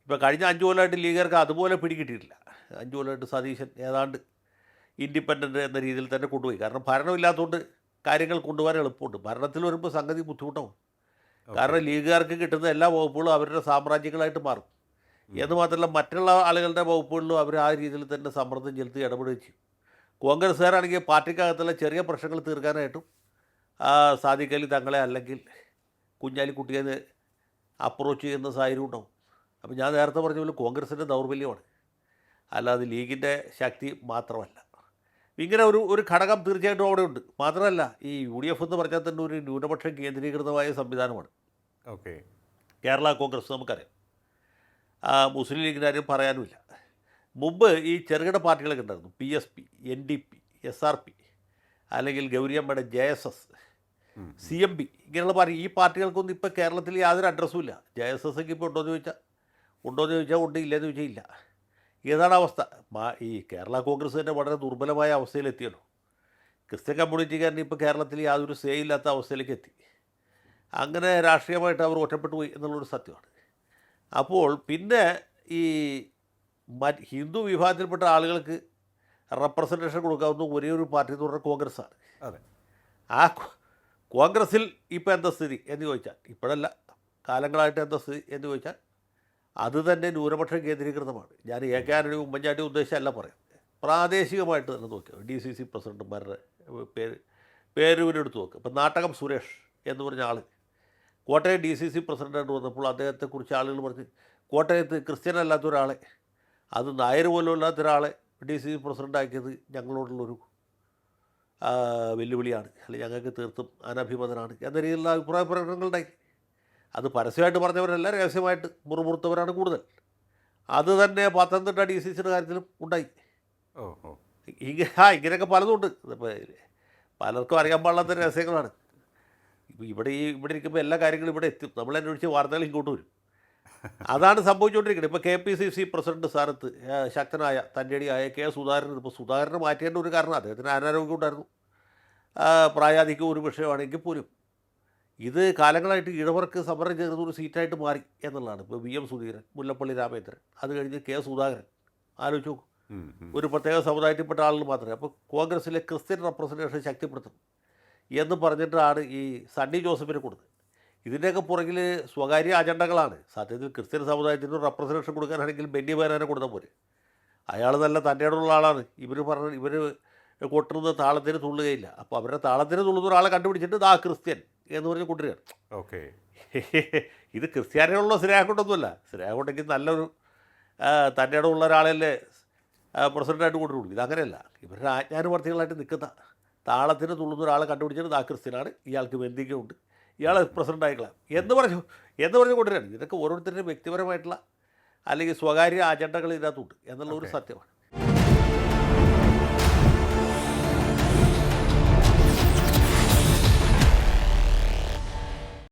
ഇപ്പോൾ കഴിഞ്ഞ 5 കൊല്ലമായിട്ട് ലീഗുകാർക്ക് അതുപോലെ പിടികിട്ടിയിട്ടില്ല. 5 കൊല്ലമായിട്ട് സതീശൻ ഏതാണ്ട് ഇൻഡിപെൻഡൻ്റ് എന്ന രീതിയിൽ തന്നെ കൊണ്ടുപോയി. കാരണം ഭരണമില്ലാത്തതുകൊണ്ട് കാര്യങ്ങൾ കൊണ്ടുപോകാൻ എളുപ്പമുണ്ട്. ഭരണത്തിൽ വരുമ്പോൾ സംഗതി ബുദ്ധിമുട്ടാവും. ഓക്കെ. കാരണം ലീഗുകാർക്ക് കിട്ടുന്ന എല്ലാ വകുപ്പുകളും അവരുടെ സാമ്രാജ്യങ്ങളായിട്ട് മാറും. എന്ന് മാത്രമല്ല മറ്റുള്ള ആളുകളുടെ വകുപ്പുകളിലും അവർ ആ രീതിയിൽ തന്നെ സമ്മർദ്ദം ചെലുത്തി ഇടപെടുകയും ചെയ്യും. കോൺഗ്രസ്സുകാരാണെങ്കിൽ പാർട്ടിക്കകത്തുള്ള ചെറിയ പ്രശ്നങ്ങൾ തീർക്കാനായിട്ടും സാദിഖ് അലി തങ്ങളെ അല്ലെങ്കിൽ കുഞ്ഞാലിക്കുട്ടിയെ അപ്രോച്ച് ചെയ്യുന്ന സാഹചര്യം ഉണ്ടാവും. അപ്പോൾ ഞാൻ നേരത്തെ പറഞ്ഞ പോലെ കോൺഗ്രസിൻ്റെ ദൗർബല്യമാണ്, അല്ലാതെ ലീഗിൻ്റെ ശക്തി മാത്രമല്ല. ഇങ്ങനെ ഒരു ഘടകം തീർച്ചയായിട്ടും അവിടെ ഉണ്ട്. മാത്രമല്ല ഈ UDF എന്ന് പറഞ്ഞാൽ തന്നെ ഒരു ന്യൂനപക്ഷം കേന്ദ്രീകൃതമായ സംവിധാനമാണ്. ഓക്കെ. കേരള കോൺഗ്രസ് നമുക്കറിയാം. മുസ്ലിം ലീഗിൻ്റെ കാര്യം പറയാനുമില്ല. മുമ്പ് ഈ ചെറുകിട പാർട്ടികളൊക്കെ ഉണ്ടായിരുന്നു. PSP, NDP, SRP, അല്ലെങ്കിൽ ഗൗരിയമ്മയുടെ JSS, CMB, ഇങ്ങനെയുള്ള പാർട്ടി. ഈ പാർട്ടികൾക്കൊന്നും ഇപ്പോൾ കേരളത്തിൽ യാതൊരു അഡ്രസ്സും ഇല്ല. JSS ഒക്കെ ഇപ്പോൾ ഉണ്ടോയെന്ന് ചോദിച്ചാൽ ഉണ്ട്, ഇല്ലയെന്ന് ചോദിച്ചാൽ ഇല്ല. ഏതാണ് അവസ്ഥ? ഈ കേരള കോൺഗ്രസ് തന്നെ വളരെ ദുർബലമായ അവസ്ഥയിലെത്തിയല്ലോ. ക്രിസ്ത്യൻ കമ്മ്യൂണിറ്റിക്കാരന് ഇപ്പോൾ കേരളത്തിൽ യാതൊരു സേ ഇല്ലാത്ത അവസ്ഥയിലേക്ക് എത്തി. അങ്ങനെ രാഷ്ട്രീയമായിട്ട് അവർ ഒറ്റപ്പെട്ടു പോയി എന്നുള്ളൊരു സത്യമാണ്. അപ്പോൾ പിന്നെ ഈ ഹിന്ദു വിഭാഗത്തിൽപ്പെട്ട ആളുകൾക്ക് റെപ്രസെൻറ്റേഷൻ കൊടുക്കാവുന്ന ഒരേ ഒരു പാർട്ടി എന്ന് പറഞ്ഞാൽ കോൺഗ്രസ്സാണ്. അതെ. ആ കോൺഗ്രസ്സിൽ ഇപ്പോൾ എന്താ സ്ഥിതി എന്ന് ചോദിച്ചാൽ, ഇപ്പോഴല്ല കാലങ്ങളായിട്ട് എന്താ സ്ഥിതി എന്ന് ചോദിച്ചാൽ, അത് തന്നെ ന്യൂനപക്ഷം കേന്ദ്രീകൃതമാണ്. ഞാൻ AK ആന്റണി ഉമ്മൻചാണ്ടി ഉദ്ദേശിച്ചല്ല പറയാം, പ്രാദേശികമായിട്ട് തന്നെ നോക്കുക. DCC പ്രസിഡന്റുമാരുടെ പേരുവിനെടുത്ത് നോക്കുക. ഇപ്പം നാട്ടകം സുരേഷ് എന്ന് പറഞ്ഞ ആൾ കോട്ടയം DCC പ്രസിഡൻ്റായിട്ട് വന്നപ്പോൾ അദ്ദേഹത്തെക്കുറിച്ച് ആളുകൾ പറഞ്ഞ്, കോട്ടയത്ത് ക്രിസ്ത്യൻ അല്ലാത്ത ഒരാളെ, അത് നായർ പോലും അല്ലാത്ത ഒരാളെ DCC പ്രസിഡൻ്റാക്കിയത് ഞങ്ങളോടുള്ളൊരു വെല്ലുവിളിയാണ്, അല്ലെങ്കിൽ ഞങ്ങൾക്ക് തീർത്തും അനഭിമതനാണ് എന്ന രീതിയിലുള്ള അഭിപ്രായ പ്രകടനങ്ങളുണ്ടായി. അത് പരസ്യമായിട്ട് പറഞ്ഞവരല്ല, രഹസ്യമായിട്ട് മുറുമുറുത്തവരാണ് കൂടുതൽ. അത് തന്നെ പത്തനംതിട്ട DCCയുടെ കാര്യത്തിലും ഉണ്ടായി. ഇങ്ങനെയൊക്കെ പലതുണ്ട്. ഇപ്പോൾ പലർക്കും അറിയാൻ പാടില്ലാത്ത രഹസ്യങ്ങളാണ്. ഇവിടെ ഇരിക്കുമ്പോൾ എല്ലാ കാര്യങ്ങളും ഇവിടെ എത്തും. നമ്മളന്വേഷിച്ച് വാർത്തകൾ ഇങ്ങോട്ട് വരും. അതാണ് സംഭവിച്ചുകൊണ്ടിരിക്കുന്നത്. ഇപ്പോൾ KPCC പ്രസിഡന്റ് സ്ഥാനത്ത് ശക്തനായ തൻ്റെടിയായ സുധാകരൻ, ഇപ്പോൾ സുധാകരനെ മാറ്റേണ്ട ഒരു കാരണം അദ്ദേഹത്തിന് അനാരോഗ്യം ഉണ്ടായിരുന്നു, പ്രായാധിക്യം ഒരു വിഷയമാണെങ്കിൽ പോലും ഇത് കാലങ്ങളായിട്ട് ഇടവർക്ക് സമരം ചേർന്ന ഒരു സീറ്റായിട്ട് മാറി എന്നുള്ളതാണ്. ഇപ്പോൾ VM സുധീരൻ, മുല്ലപ്പള്ളി രാമേന്ദ്രൻ, അത് കഴിഞ്ഞ് സുധാകരൻ. ആലോചിച്ച് നോക്കും, ഒരു പ്രത്യേക സമുദായത്തിൽപ്പെട്ട ആളുകൾ മാത്രമേ. അപ്പോൾ കോൺഗ്രസ്സിലെ ക്രിസ്ത്യൻ റെപ്രസെൻറ്റേഷൻ ശക്തിപ്പെടുത്തണം എന്ന് പറഞ്ഞിട്ടാണ് ഈ സണ്ണി ജോസഫിനെ കൊടുത്തത്. ഇതിൻ്റെയൊക്കെ പുറകിൽ സ്വകാര്യ അജണ്ടകളാണ്. സത്യത്തിൽ ക്രിസ്ത്യൻ സമുദായത്തിന് റെപ്രസെൻറ്റേഷൻ കൊടുക്കാനാണെങ്കിൽ ബെന്നി ബെഹനാനെ കൊടുത്താൽ പോരെ. അയാൾ നല്ല തൻ്റെയുള്ള ആളാണ്. ഇവർ കൊട്ടുന്നത് താളത്തിന് തുള്ളുകയില്ല. അപ്പോൾ അവരുടെ താളത്തിന് തുള്ളുന്ന ഒരാളെ കണ്ടുപിടിച്ചിട്ട് ക്രിസ്ത്യൻ എന്ന് പറഞ്ഞ് കൊണ്ടുവരികയാണ്. ഓക്കെ. ഇത് ക്രിസ്ത്യാനികളുള്ള സ്നേഹം കൊണ്ടൊന്നുമല്ല. സ്നേഹം കൊണ്ടെങ്കിൽ നല്ലൊരു തൻ്റെ ഉള്ള ഒരാളല്ലേ പ്രസിഡൻ്റായിട്ട് കൊണ്ടുവരുള്ളൂ. ഇതങ്ങനെയല്ല. ഇവരുടെ ആജ്ഞാനുവർത്തികളായിട്ട് നിൽക്കുന്ന താളത്തിന് തുള്ളുന്ന ഒരാളെ കണ്ടുപിടിച്ചിട്ട് ക്രിസ്ത്യനാണ്, ഇയാൾക്ക് ബന്ധിക്കുന്നുണ്ട്, ഇയാൾ പ്രസിഡൻ്റ് ആയിക്കളാം എന്ന് പറഞ്ഞു കൊണ്ടുവരികയാണ്. ഇതൊക്കെ ഓരോരുത്തരുടെയും വ്യക്തിപരമായിട്ടുള്ള അല്ലെങ്കിൽ സ്വകാര്യ അജണ്ടകൾ ഇതിനകത്തുണ്ട് എന്നുള്ള ഒരു സത്യമാണ്.